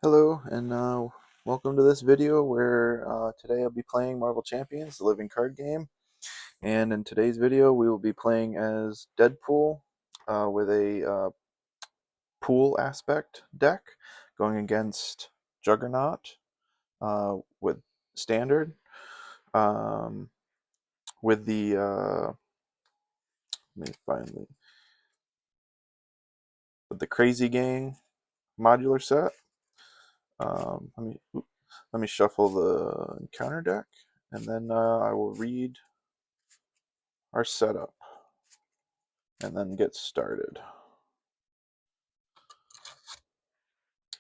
Hello, and welcome to this video where today I'll be playing Marvel Champions, the living card game. And in today's video, we will be playing as Deadpool with a pool aspect deck, going against Juggernaut with standard, um, with the let me find with the Crazy Gang modular set. Let me shuffle the encounter deck, and then I will read our setup and then get started.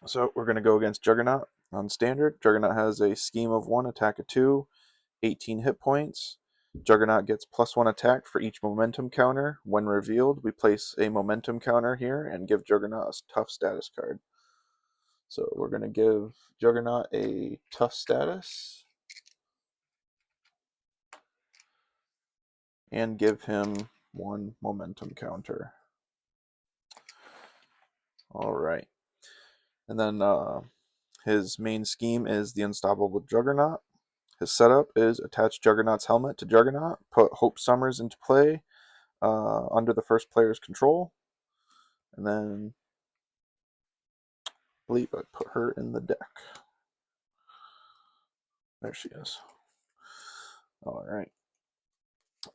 So we're going to go against Juggernaut on standard. Juggernaut has a scheme of 1, attack of 2, 18 hit points. Juggernaut gets +1 attack for each momentum counter. When revealed, we place a momentum counter here and give Juggernaut a tough status card. So we're going to give Juggernaut a tough status and give him 1 momentum counter. All right. And then his main scheme is the Unstoppable Juggernaut. His setup is attach Juggernaut's helmet to Juggernaut, put Hope Summers into play under the first player's control, and then I believe I put her in the deck. There she is. All right.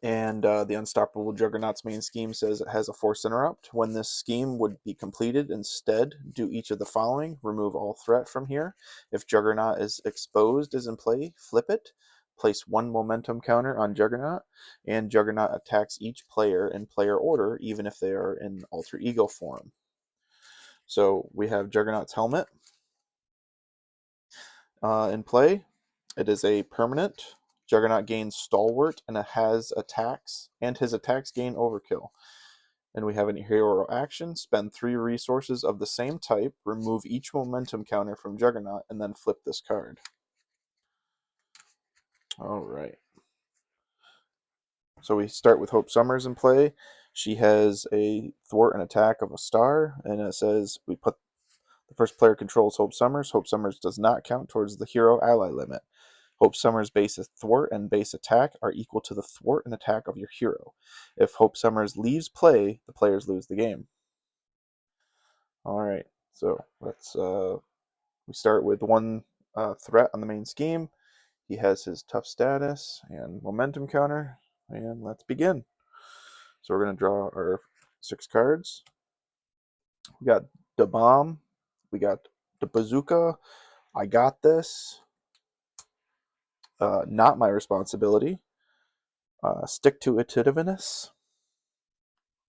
And the Unstoppable Juggernaut's main scheme says it has a force interrupt. When this scheme would be completed, instead, do each of the following. Remove all threat from here. If Juggernaut is exposed as in play, flip it. Place 1 momentum counter on Juggernaut, and Juggernaut attacks each player in player order, even if they are in alter ego form. So we have Juggernaut's helmet in play. It is a permanent. Juggernaut gains Stalwart and it has attacks, and his attacks gain Overkill. And we have a hero action. Spend 3 resources of the same type, remove each momentum counter from Juggernaut, and then flip this card. All right. So we start with Hope Summers in play. She has a thwart and attack of a star, and it says we put the first player controls Hope Summers. Hope Summers does not count towards the hero ally limit. Hope Summers' base thwart and base attack are equal to the thwart and attack of your hero. If Hope Summers leaves play, the players lose the game. All right, so let's we start with 1 threat on the main scheme. He has his tough status and momentum counter, and let's begin. So we're going to draw our 6 cards. We got the bomb, we got the bazooka. I got this. Not my responsibility. Stick to itiveness.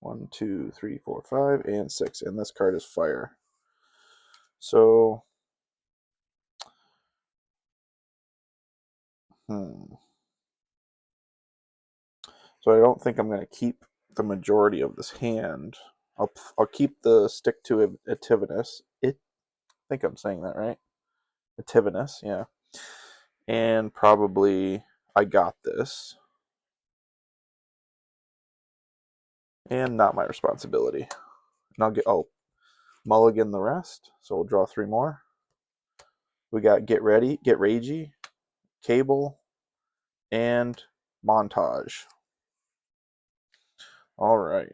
1, 2, 3, 4, 5, and 6. And this card is fire. So, So I don't think I'm going to keep the majority of this hand. I'll keep the stick to itiveness. I think I'm saying that right. Itiveness, yeah. And probably I got this. And not my responsibility. And I'll mulligan the rest. So we'll draw 3 more. We got Get Ready, Get Ragey, Cable, and Montage. All right.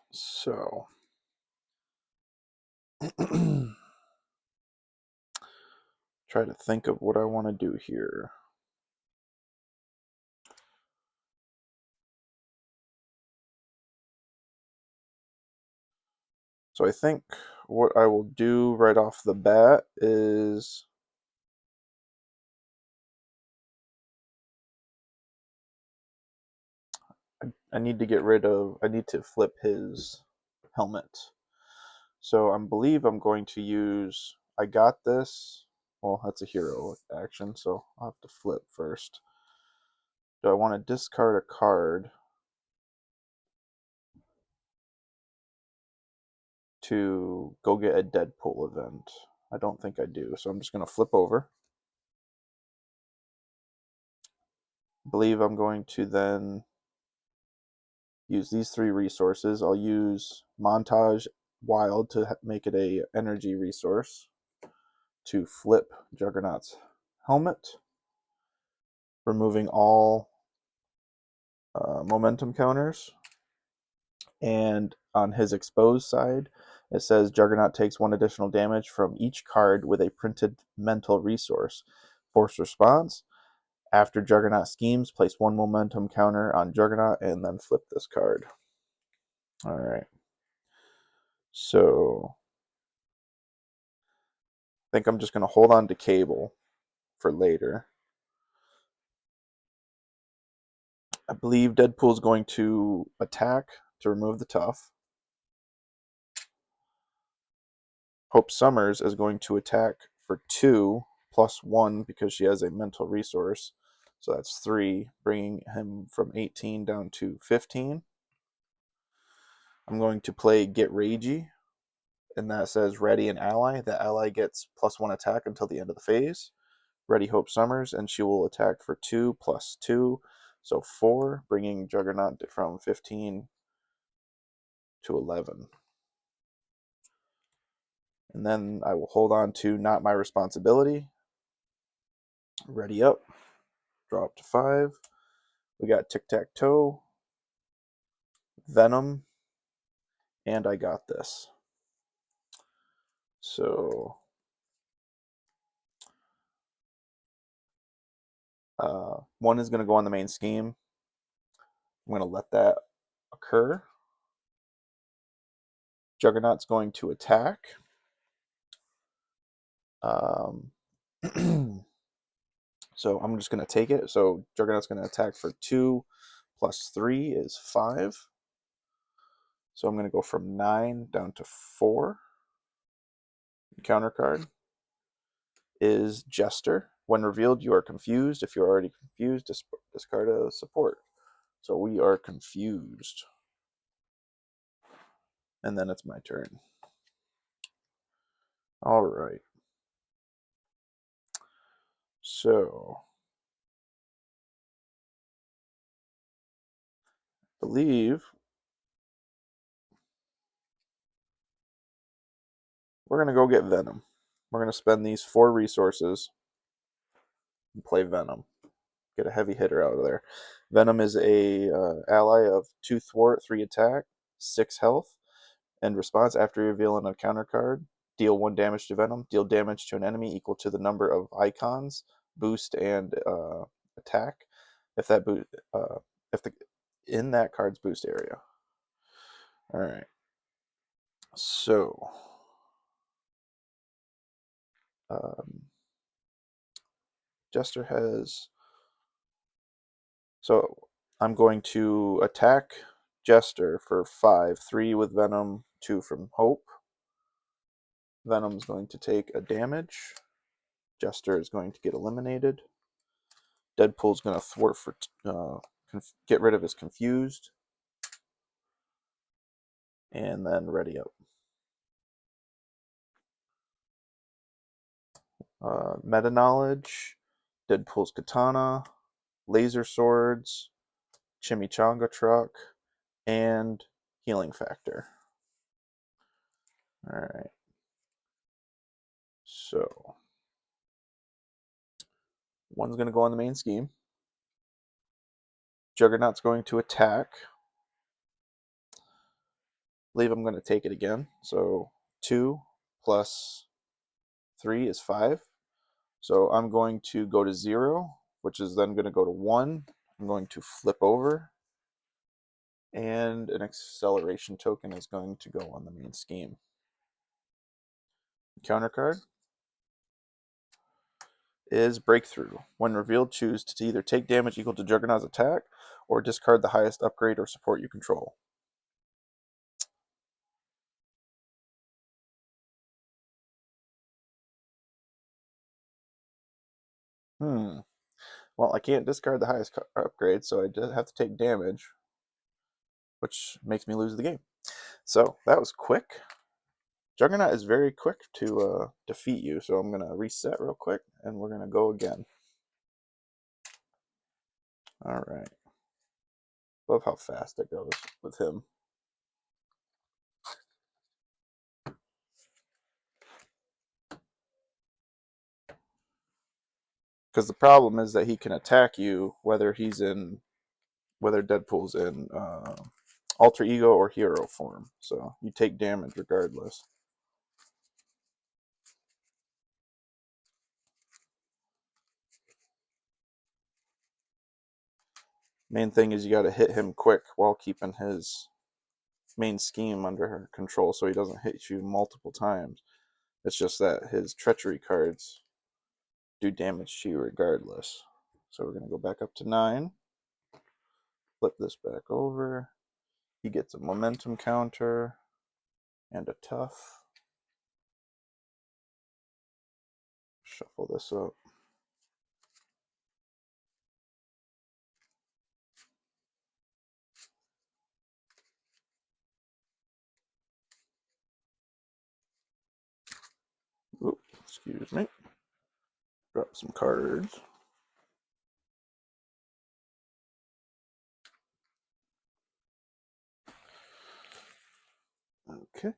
So try to think of what I want to do here. So I think what I will do right off the bat is I need to flip his helmet. So I believe I'm going to use I got this. Well, that's a hero action, so I'll have to flip first. Do I want to discard a card to go get a Deadpool event? I don't think I do, so I'm just going to flip over. I believe I'm going to then use these 3 resources. I'll use Montage, wild to make it a energy resource to flip Juggernaut's helmet, removing all momentum counters. And on his exposed side, it says Juggernaut takes 1 additional damage from each card with a printed mental resource. Force response. After Juggernaut schemes, place 1 momentum counter on Juggernaut and then flip this card. All right. So I think I'm just going to hold on to Cable for later. I believe Deadpool's going to attack to remove the tough. Hope Summers is going to attack for 2 plus 1 because she has a mental resource. So that's 3, bringing him from 18 down to 15. I'm going to play Get Ragey, and that says ready an ally. The ally gets plus 1 attack until the end of the phase. Ready Hope Summers, and she will attack for 2 plus 2, so 4, bringing Juggernaut from 15 to 11. And then I will hold on to Not My Responsibility. Ready up. Draw up to 5. We got Tic Tac Toe, Venom, and I Got This. So, one is going to go on the main scheme. I'm going to let that occur. Juggernaut's going to attack. So I'm just going to take it. So Juggernaut's going to attack for 2 plus 3 is 5. So I'm going to go from 9 down to 4. Counter card is Jester. When revealed, you are confused. If you're already confused, discard a support. So we are confused. And then it's my turn. All right. So, I believe we're going to go get Venom. We're going to spend these 4 resources and play Venom. Get a heavy hitter out of there. Venom is a ally of 2 thwart, 3 attack, 6 health. And response, after revealing a counter card, deal 1 damage to Venom. Deal damage to an enemy equal to the number of icons, boost, and attack. If that if the in that card's boost area. All right. So, Jester has. So I'm going to attack Jester for 5, 3 with Venom, 2 from Hope. Venom's going to take a damage. Jester is going to get eliminated. Deadpool's going to thwart for get rid of his confused. And then ready up. Meta knowledge, Deadpool's katana, laser swords, chimichanga truck, and healing factor. All right. So one's going to go on the main scheme. Juggernaut's going to attack. I believe I'm going to take it again. So 2 plus 3 is 5. So I'm going to go to 0, which is then going to go to 1. I'm going to flip over. And an acceleration token is going to go on the main scheme. Counter card is Breakthrough. When revealed, choose to either take damage equal to Juggernaut's attack or discard the highest upgrade or support you control. Well, I can't discard the highest upgrade, so I just have to take damage, which makes me lose the game. So that was quick. Juggernaut is very quick to defeat you, so I'm going to reset real quick, and we're going to go again. All right. Love how fast it goes with him. Because the problem is that he can attack you whether Deadpool's in alter ego or hero form. So you take damage regardless. Main thing is you got to hit him quick while keeping his main scheme under control so he doesn't hit you multiple times. It's just that his treachery cards do damage to you regardless. So we're going to go back up to 9. Flip this back over. He gets a momentum counter and a tough. Shuffle this up. Oop, excuse me. Drop some cards. Okay.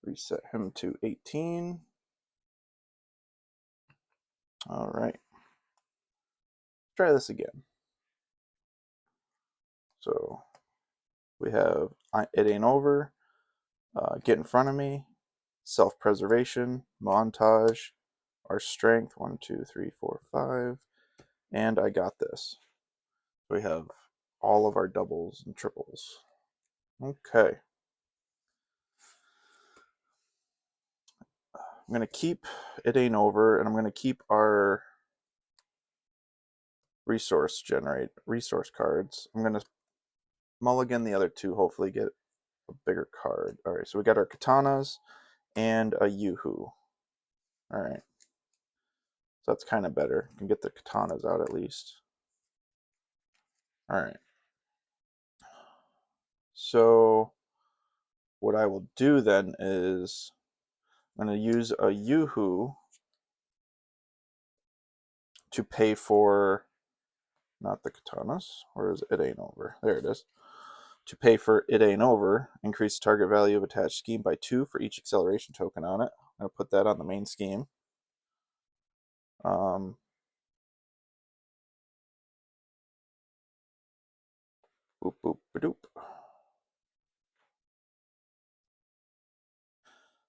Reset him to 18. All right. Try this again. So we have It Ain't Over, Get in Front of Me, Self-Preservation, Montage, our Strength, 1, 2, 3, 4, 5, and I Got This. We have all of our doubles and triples. Okay. I'm going to keep It Ain't Over, and I'm going to keep our resource cards. I'm going to mulligan the other two, hopefully get a bigger card. All right, so we got our katanas and a Yoo-Hoo. All right. So that's kind of better. Can get the katanas out at least. All right. So what I will do then is I'm going to use a Yoo-Hoo to pay for, not the katanas. Where is it? It Ain't Over. There it is. To pay for It Ain't Over, increase the target value of attached scheme by 2 for each acceleration token on it. I'm going to put that on the main scheme. Boop, boop, ba-doop.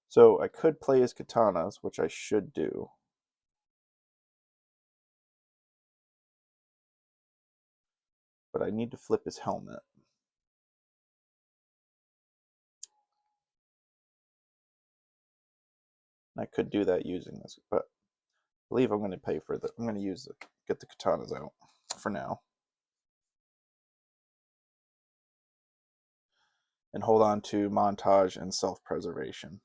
So I could play his katanas, which I should do. But I need to flip his helmet. I could do that using this, but I believe I'm going to pay for the. I'm going to get the katanas out for now, and hold on to montage and self-preservation.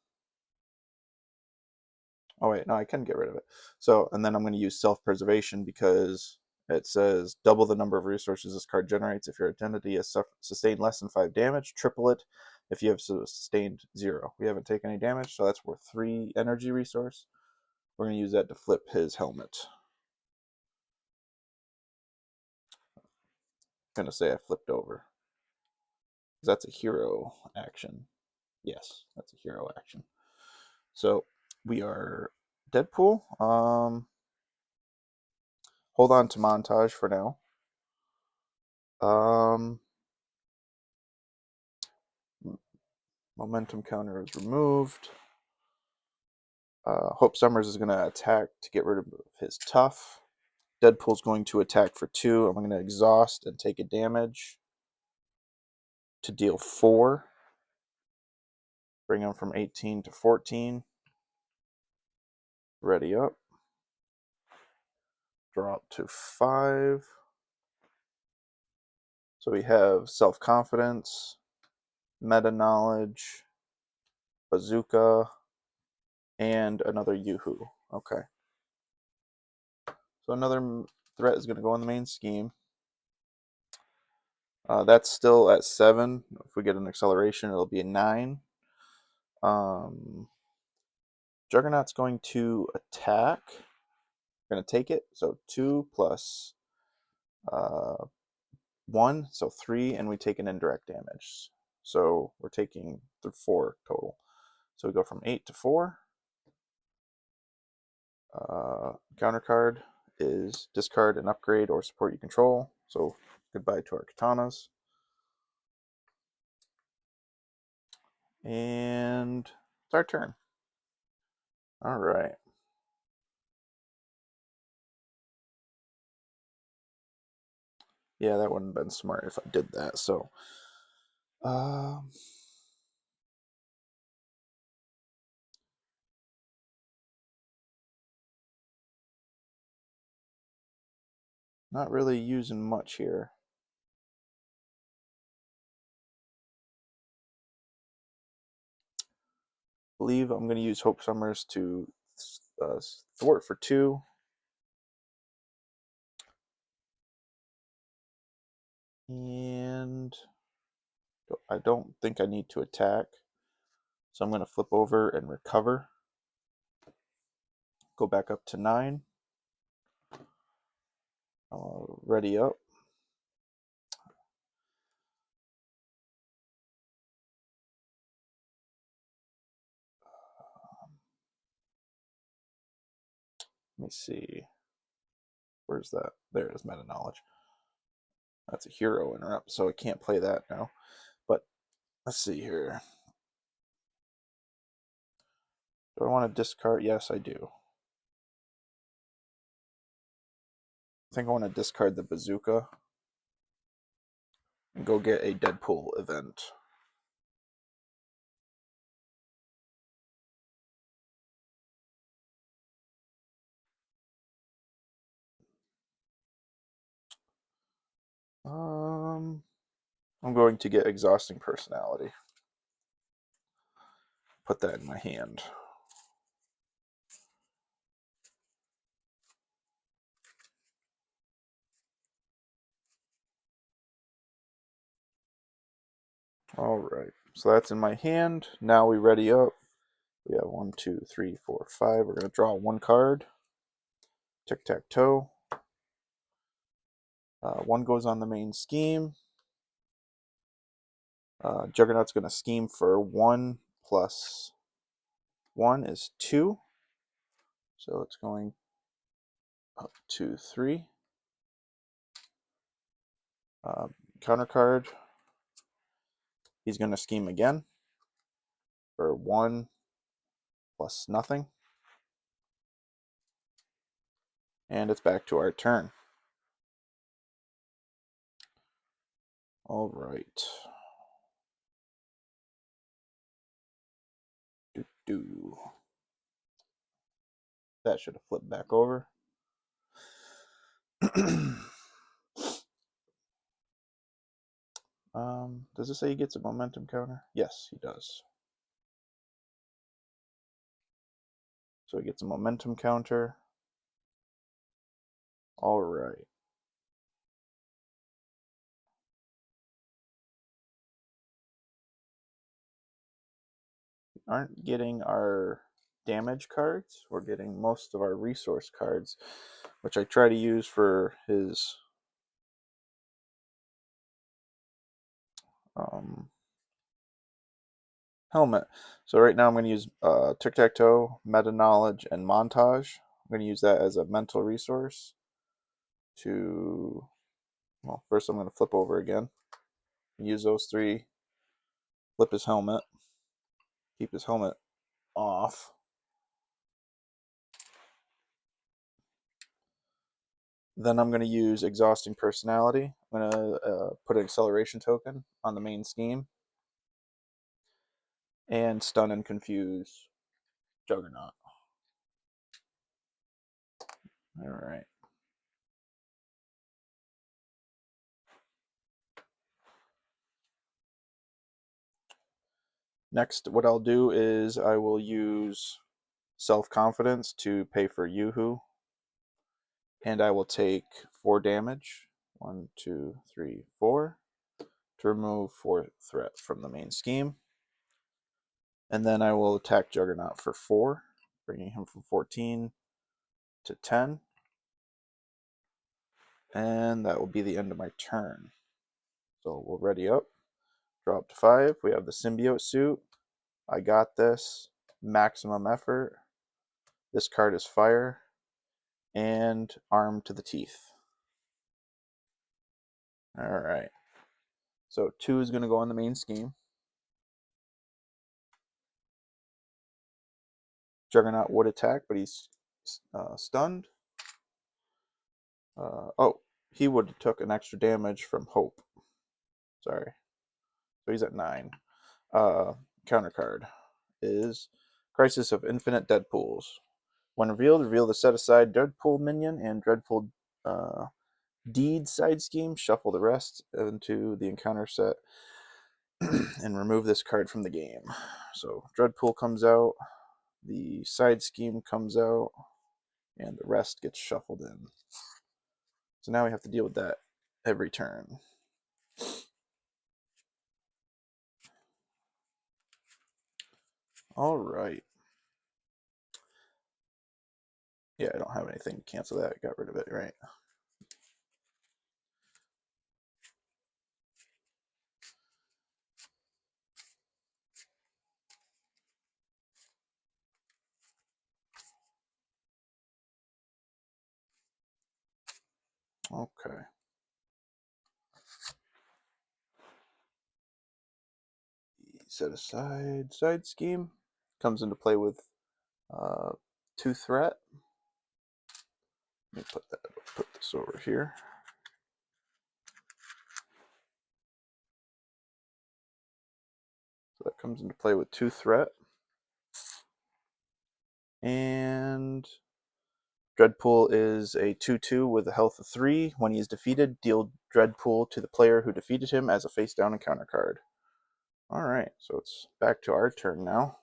Oh wait, no, I can get rid of it. So, and then I'm going to use self-preservation because it says double the number of resources this card generates if your identity has sustained less than 5 damage. Triple it if you have sustained 0. We haven't taken any damage, so that's worth 3 energy resource. We're going to use that to flip his helmet. I'm going to say I flipped over. That's a hero action. Yes, that's a hero action. So we are Deadpool. Hold on to montage for now. Momentum counter is removed. Hope Summers is going to attack to get rid of his tough. Deadpool's going to attack for 2. I'm going to exhaust and take a damage to deal 4. Bring him from 18 to 14. Ready up. Drop to 5. So we have self-confidence, meta knowledge, bazooka, and another Yoo-Hoo. Okay. So another threat is going to go on the main scheme. That's still at 7. If we get an acceleration, it'll be a 9. Juggernaut's going to attack. We're going to take it. So 2 plus 1, so 3, and we take an indirect damage. So we're taking the 4 total. So we go from 8 to 4. Counter card is discard an upgrade or support you control. So goodbye to our katanas. And it's our turn. All right. Yeah, that wouldn't have been smart if I did that. So, um, not really using much here. I believe I'm going to use Hope Summers to thwart for 2. And I don't think I need to attack. So I'm going to flip over and recover. Go back up to 9. Ready up. Let me see. Where's that? There it is, Meta Knowledge. That's a hero interrupt, so I can't play that now. But let's see here. Do I want to discard? Yes, I do. I think I want to discard the bazooka and go get a Deadpool event. I'm going to get Exhausting Personality. Put that in my hand. All right, so that's in my hand. Now we ready up. We have 1, 2, 3, 4, 5. We're going to draw 1 card. Tic-tac-toe. 1 goes on the main scheme. Juggernaut's going to scheme for 1 plus 1 is 2. So it's going up to 3. Counter card. He's going to scheme again for 1 plus nothing. And it's back to our turn. All right. That should have flipped back over. Does it say he gets a momentum counter? Yes, he does. So he gets a momentum counter. All right. We aren't getting our damage cards. We're getting most of our resource cards, which I try to use for his helmet. So right now I'm going to use Tic-Tac-Toe, Meta Knowledge, and Montage. I'm going to use that as a mental resource to, well, first I'm going to flip over again. Use those 3, flip his helmet, keep his helmet off. Then I'm going to use Exhausting Personality. I'm going to put an acceleration token on the main scheme and stun and confuse Juggernaut. All right. Next, what I'll do is I will use Self-Confidence to pay for Yoo-Hoo, and I will take 4 damage. 1, 2, 3, 4 to remove 4 threat from the main scheme. And then I will attack Juggernaut for 4, bringing him from 14 to 10. And that will be the end of my turn. So we'll ready up. Drop to 5. We have the symbiote suit. I got this. Maximum effort. This card is fire. And armed to the teeth. Alright. So 2 is going to go on the main scheme. Juggernaut would attack, but he's stunned. Oh, he would have took an extra damage from Hope. Sorry. So he's at 9. Counter card is Crisis of Infinite Deadpools. When revealed, reveal the set-aside Deadpool minion and Dreadful Deed side scheme. Shuffle the rest into the encounter set and remove this card from the game. So Dreadpool comes out, the side scheme comes out, and the rest gets shuffled in. So now we have to deal with that every turn. All right. Yeah, I don't have anything to cancel that. I got rid of it, right? Okay. Set aside side scheme. Comes into play with 2 threat. Let me put this over here. So that comes into play with 2 threat. And Dreadpool is a 2/2 with a health of 3. When he is defeated, deal Dreadpool to the player who defeated him as a face down encounter card. Alright, so it's back to our turn now.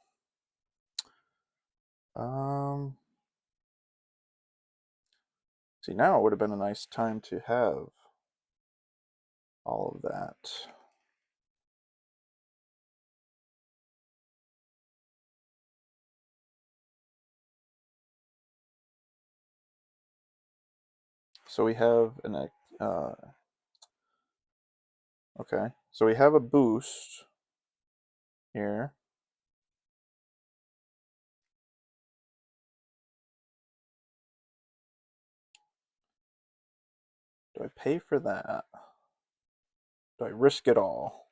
See, now it would have been a nice time to have all of that. So we have an okay. So we have a boost here. Do I pay for that? Do I risk it all?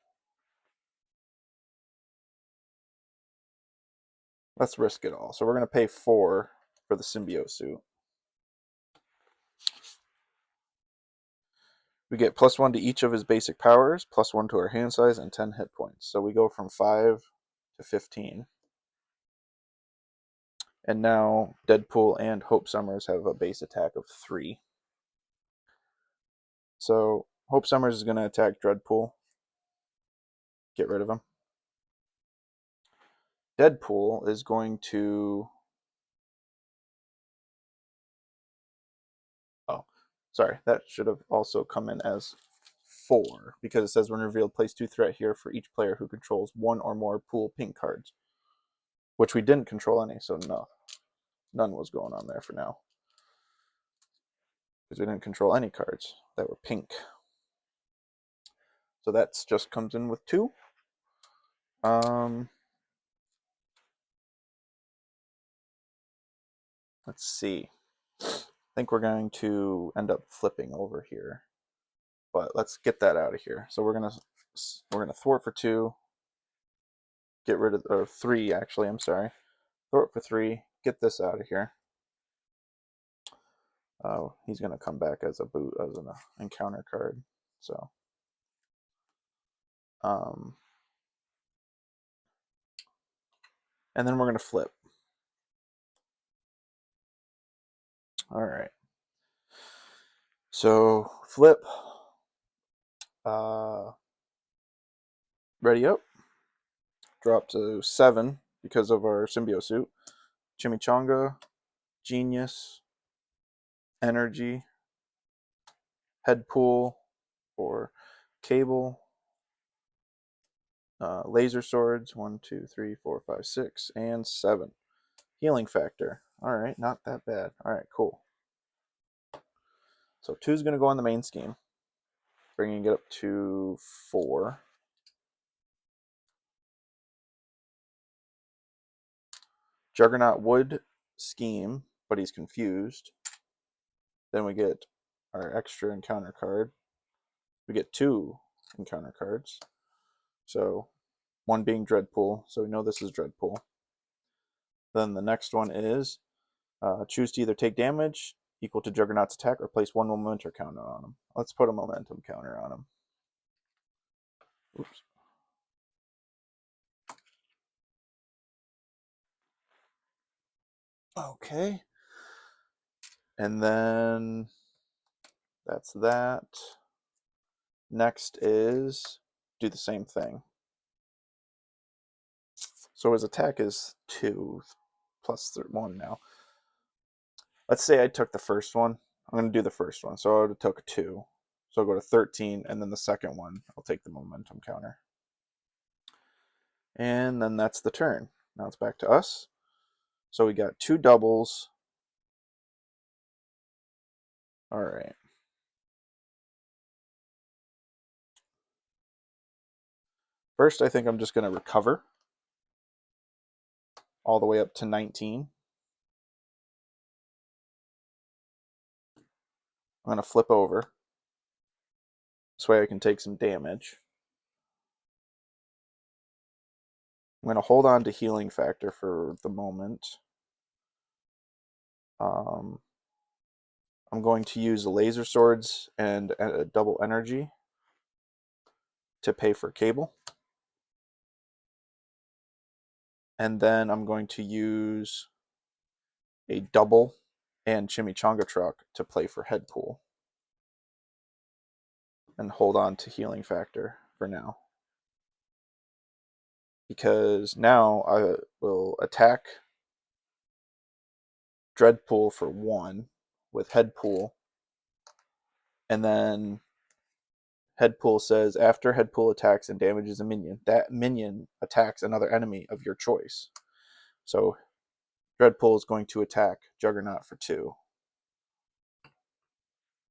Let's risk it all. So we're going to pay 4 for the symbiote suit. We get +1 to each of his basic powers, +1 to our hand size, and 10 hit points. So we go from 5 to 15. And now Deadpool and Hope Summers have a base attack of 3. So Hope Summers is going to attack Dreadpool. Get rid of him. Deadpool is going to... Oh, sorry. That should have also come in as 4, because it says when revealed, place 2 threat here for each player who controls 1 or more pool pink cards, which we didn't control any, so no, none was going on there for now, because we didn't control any cards that were pink. So that just comes in with 2. Let's see. I think we're going to end up flipping over here, but let's get that out of here. So we're gonna thwart for 2. Get rid of, or 3 actually. I'm sorry. Thwart for 3. Get this out of here. Oh, he's gonna come back as an encounter card. So, and then we're gonna flip. All right. So flip. Ready up. Drop to 7 because of our symbiote suit. Chimichanga, Genius, Energy, Head Pool for Cable, Laser Swords, 1, 2, 3, 4, 5, 6, and 7. Healing Factor. All right, not that bad. All right, cool. So 2 is going to go on the main scheme. bringing it up to 4. Juggernaut would scheme, but he's confused. Then we get our extra encounter card. We get 2 encounter cards. So one being Deadpool, so we know this is Deadpool. Then the next one is choose to either take damage equal to Juggernaut's attack or place 1 momentum counter on him. Let's put a momentum counter on him. Oops. Okay. And then that's that. Next is do the same thing. So his attack is 2 plus 1 now. Let's say I took the first one. I'm going to do the first one. So I would have took 2. So I'll go to 13, and then the second one, I'll take the momentum counter. And then that's the turn. Now it's back to us. So we got 2 doubles. All right. First, I think I'm just going to recover all the way up to 19. I'm going to flip over. This way I can take some damage. I'm going to hold on to healing factor for the moment. I'm going to use laser swords and a double energy to pay for cable. And then I'm going to use a double and chimichanga truck to play for head pool. And hold on to healing factor for now. Because now I will attack Deadpool for 1 with head pool. And then Headpool says after Headpool attacks and damages a minion, that minion attacks another enemy of your choice. So Deadpool is going to attack Juggernaut for 2.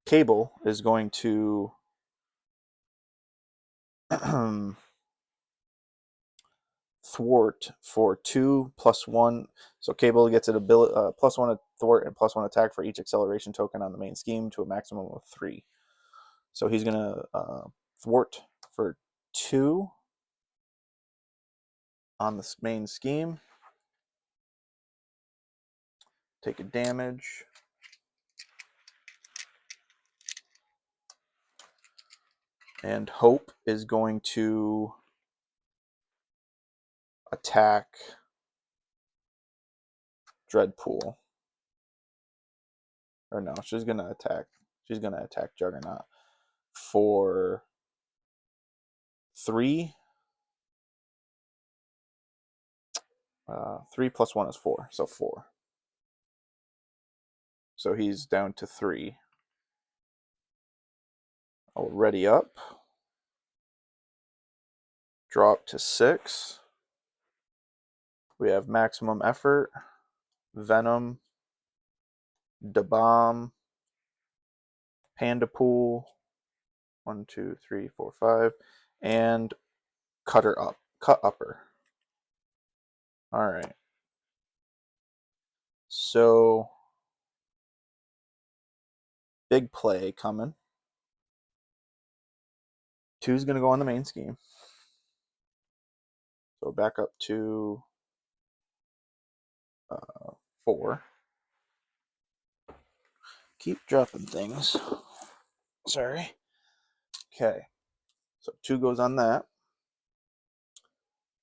Cable is going to thwart for 2 plus 1. So Cable gets an ability plus 1 thwart and plus 1 attack for each acceleration token on the main scheme to a maximum of 3. So he's going to thwart for 2 on the main scheme. Take a damage. And Hope is going to attack Deadpool. Or no, she's gonna attack Juggernaut for 3. 3 plus 1 is 4, so 4. So he's down to 3. I'll ready up. Drop to 6. We have maximum effort, Venom, Da Bomb, Panda Pool, 1, 2, 3, 4, 5, and Cut Upper. All right. So big play coming. 2 is going to go on the main scheme. So back up to 4. Keep dropping things. Sorry. Okay. So 2 goes on that.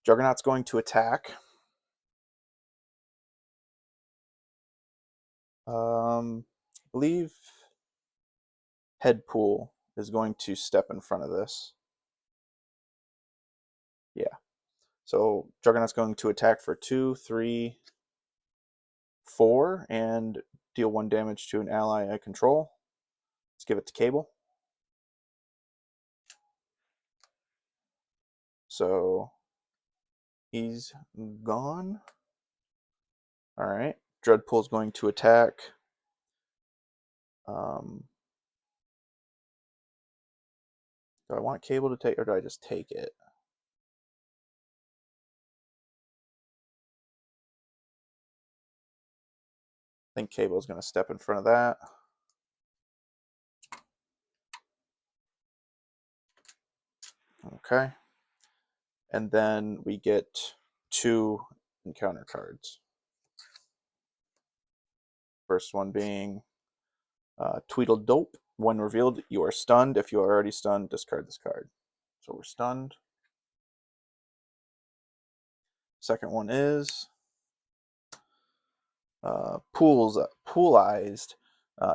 Juggernaut's going to attack. I believe Headpool is going to step in front of this. Yeah. So Juggernaut's going to attack for 2, 3, 4, and deal 1 damage to an ally I control. Let's give it to Cable. So he's gone. All right. Deadpool's going to attack. Do I want Cable to take, or do I just take it? I think Cable's going to step in front of that. Okay. And then we get 2 encounter cards. First one being Tweedledope. When revealed, you are stunned. If you are already stunned, discard this card. So we're stunned. Second one is Poolized.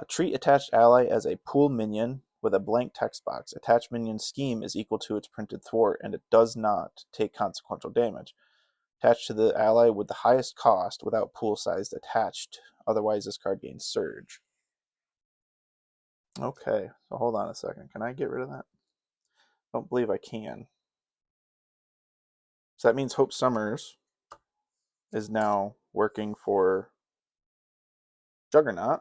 Treat attached ally as a pool minion with a blank text box. Attached minion scheme is equal to its printed thwart, and it does not take consequential damage. Attached to the ally with the highest cost without pool size attached. Otherwise, this card gains surge. Okay, so hold on a second. Can I get rid of that? I don't believe I can. So that means Hope Summers is now working for Juggernaut.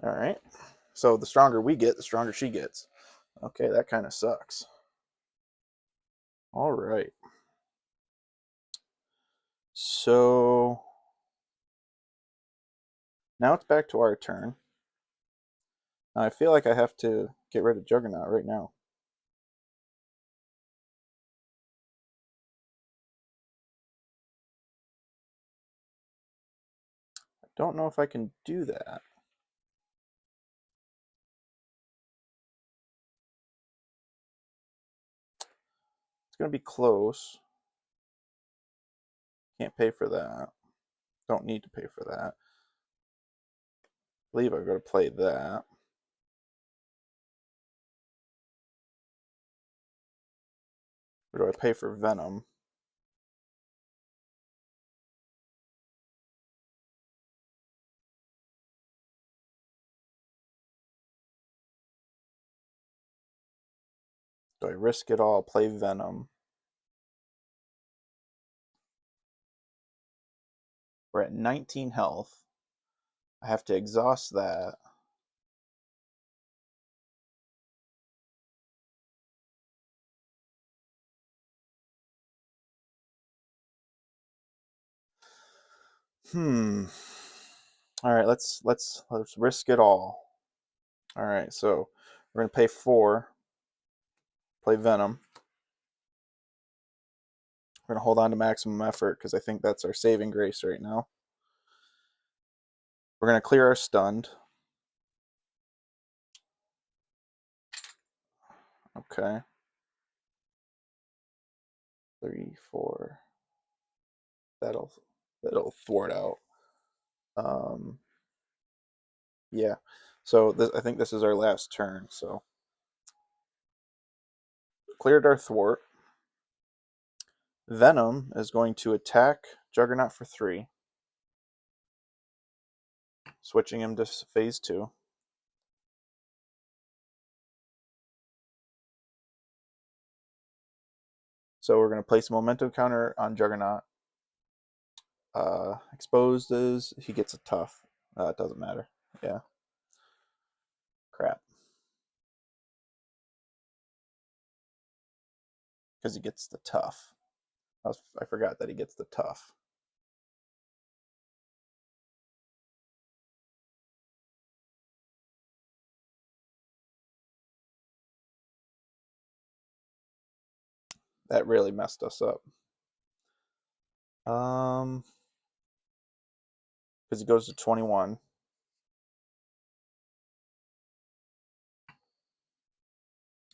All right. So the stronger we get, the stronger she gets. Okay, that kind of sucks. All right. So now it's back to our turn. I feel like I have to get rid of Juggernaut right now. I don't know if I can do that. It's going to be close. Can't pay for that. Don't need to pay for that. I believe I've got to play that. Or do I pay for Venom? Do I risk it all, play Venom? We're at 19 health. I have to exhaust that. All right, let's risk it all. All right, so we're gonna pay 4. Play Venom. We're gonna hold on to maximum effort because I think that's our saving grace right now. We're gonna clear our stunned. Okay. 3, 4. That'll thwart out. Yeah. So I think this is our last turn. So cleared our thwart. Venom is going to attack Juggernaut for 3, switching him to phase 2. So we're going to place a momentum counter on Juggernaut. Exposed is he gets a tough. It doesn't matter. Yeah. Crap. Because he gets the tough. I forgot that he gets the tough. That really messed us up. Because he goes to 21.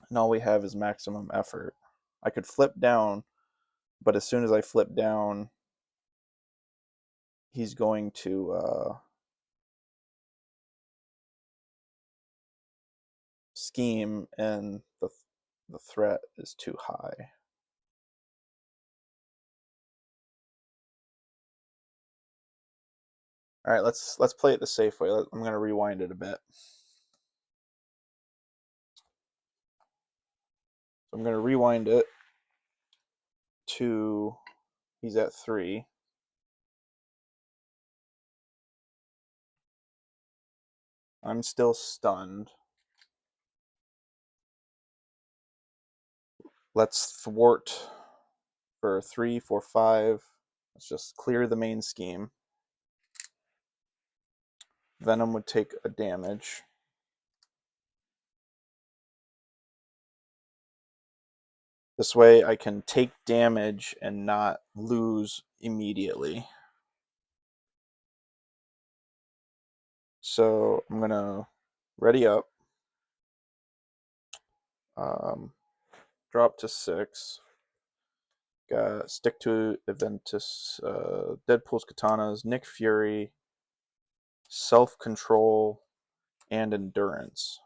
And all we have is maximum effort. I could flip down, but as soon as I flip down, he's going to scheme, and the threat is too high. All right, let's play it the safe way. I'm going to rewind it a bit. So I'm going to rewind it to he's at 3. I'm still stunned. Let's thwart for 3, 4, 5. Let's just clear the main scheme. Venom would take a damage. This way I can take damage and not lose immediately. So I'm going to ready up. Drop to 6. Got stick to Aventus, Deadpool's katanas, Nick Fury, self-control, and endurance.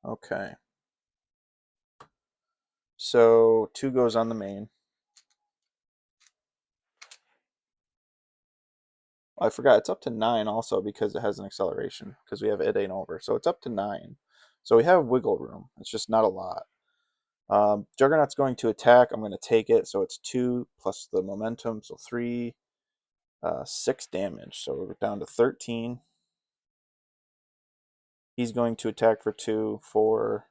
Okay. So 2 goes on the main. I forgot it's up to 9 also because it has an acceleration because we have it ain't over. So it's up to 9. So we have wiggle room. It's just not a lot. Juggernaut's going to attack. I'm going to take it. So it's 2 plus the momentum. So 3, 6 damage. So we're down to 13. He's going to attack for 2, 4,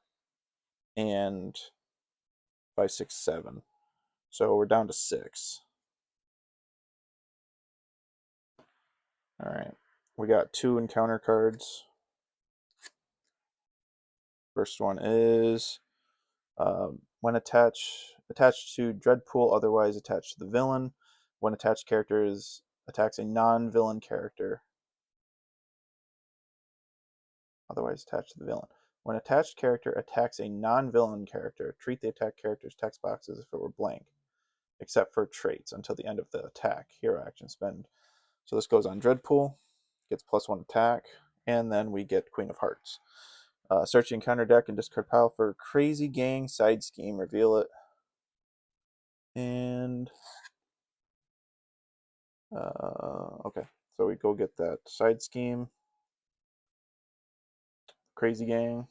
and 5, 6, 7. So we're down to 6. All right. We got 2 encounter cards. First one is when attached to Deadpool, otherwise attached to the villain. When attached character attacks a non-villain character, otherwise attached to the villain. When attached character attacks a non-villain character, treat the attack character's text box as if it were blank, except for traits until the end of the attack. Hero action spend. So this goes on Deadpool, gets +1 attack, and then we get Queen of Hearts. Search the encounter deck and discard pile for Crazy Gang Side Scheme. Reveal it. And okay, so we go get that side scheme. Crazy Gang.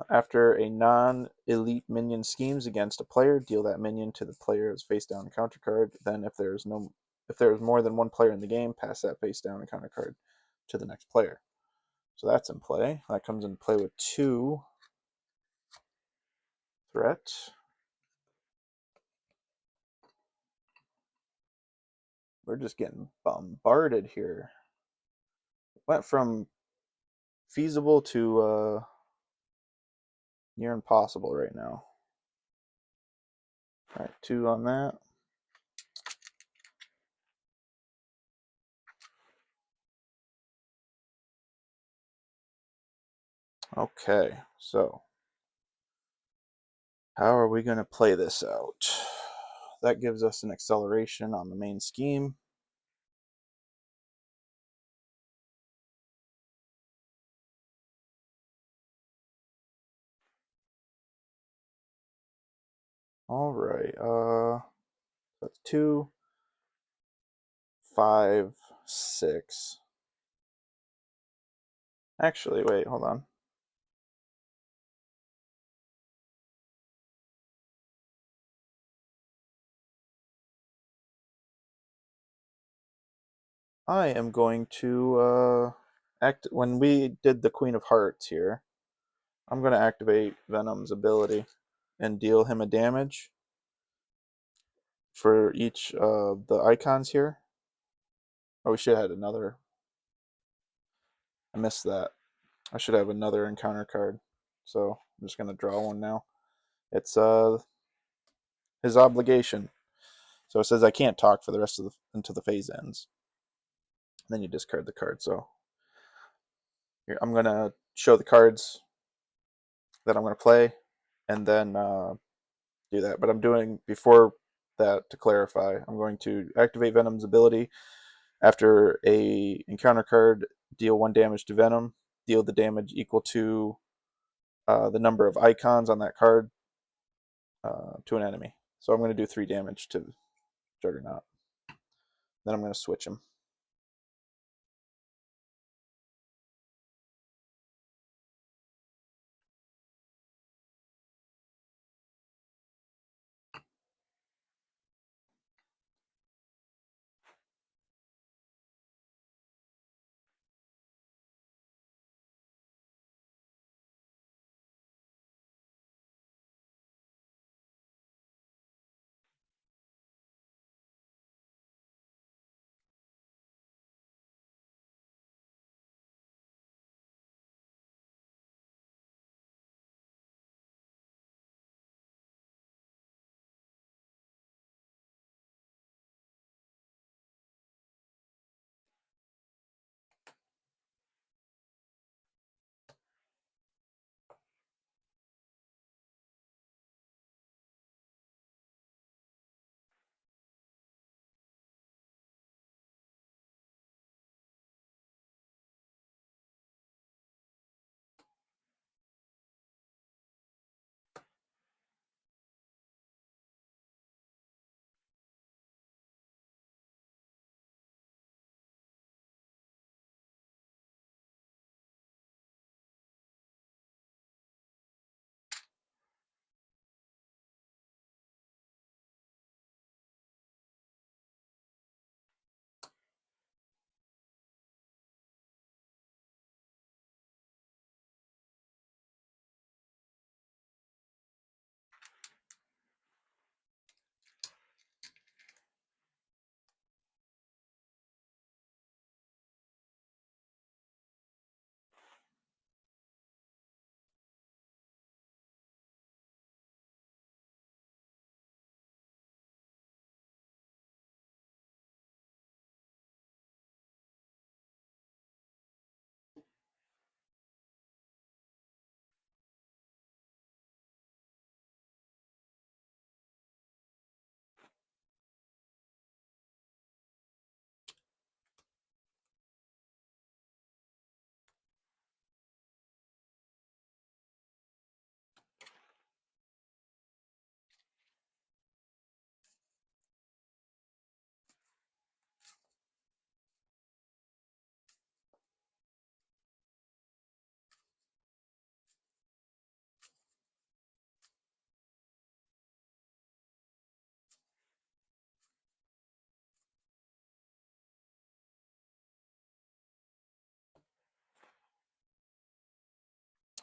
After a non-elite minion schemes against a player, deal that minion to the player's face-down encounter card. Then, if there is more than one player in the game, pass that face-down encounter card to the next player. So that's in play. That comes into play with 2 threat. We're just getting bombarded here. Went from feasible to near impossible right now. All right, 2 on that. Okay, so how are we going to play this out? That gives us an acceleration on the main scheme. All right, that's 2, 5, 6. Actually, wait, hold on. I am going to when we did the Queen of Hearts here, I'm going to activate Venom's ability and deal him a damage for each of the icons here. Oh, we should have had another. I missed that. I should have another encounter card. So I'm just going to draw one now. It's his obligation. So it says I can't talk for the rest of until the phase ends. And then you discard the card. So here, I'm going to show the cards that I'm going to play and then do that. But I'm doing, before that, to clarify, I'm going to activate Venom's ability. After a encounter card, deal 1 damage to Venom. Deal the damage equal to the number of icons on that card to an enemy. So I'm going to do 3 damage to Juggernaut. Then I'm going to switch him.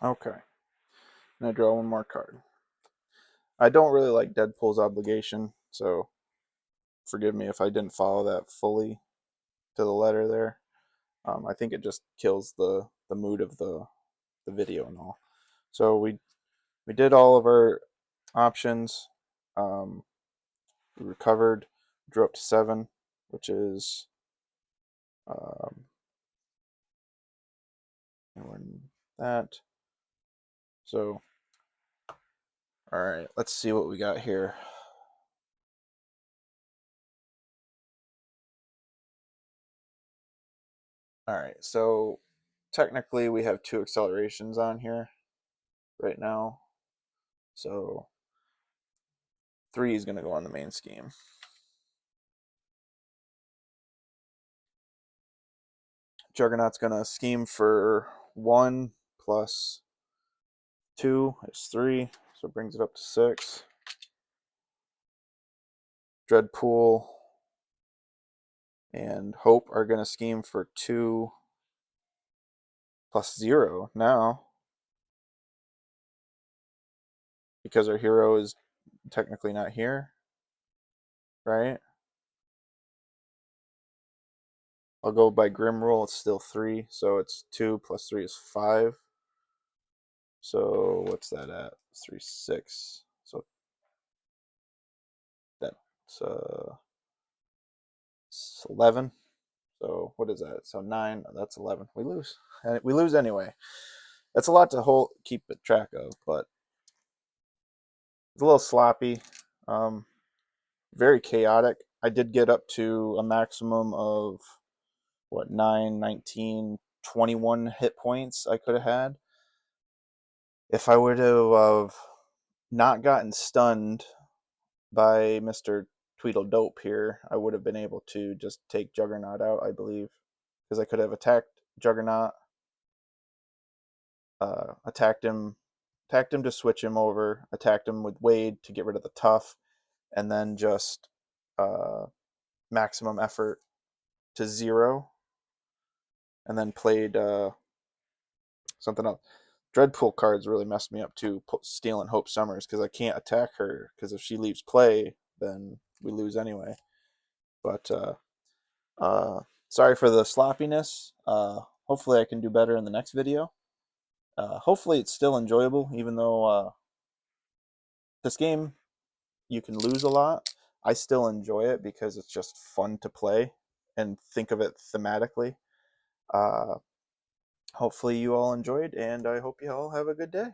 Okay. And I draw one more card. I don't really like Deadpool's obligation, so forgive me if I didn't follow that fully to the letter there. I think it just kills the mood of the video and all. So we did all of our options. Um, we recovered, drew up to 7, which is um, that. So, all right, let's see what we got here. All right, so technically we have 2 accelerations on here right now. So 3 is going to go on the main scheme. Juggernaut's going to scheme for 1 plus 2 is 3, so it brings it up to 6. Dreadpool and Hope are going to scheme for 2 plus 0 now, because our hero is technically not here, right? I'll go by Grim Rule, it's still 3, so it's 2 plus 3 is 5. So what's that at? 3, 6. So that's 11. So what is that? So 9. That's 11. We lose. And we lose anyway. That's a lot to keep track of, but it's a little sloppy. Um, Very chaotic. I did get up to a maximum of what, 9, 19, 21 hit points I could have had. If I would have not gotten stunned by Mr. Tweedledope here, I would have been able to just take Juggernaut out, I believe, because I could have attacked Juggernaut, attacked him to switch him over, attacked him with Wade to get rid of the tough, and then just uh, maximum effort to 0, and then played something else. Dreadpool cards really messed me up too, stealing Hope Summers, because I can't attack her, because if she leaves play, then we lose anyway. But uh, sorry for the sloppiness. Hopefully I can do better in the next video. Hopefully it's still enjoyable, even though this game, you can lose a lot. I still enjoy it because it's just fun to play and think of it thematically. Uh, Hopefully you all enjoyed, and I hope you all have a good day.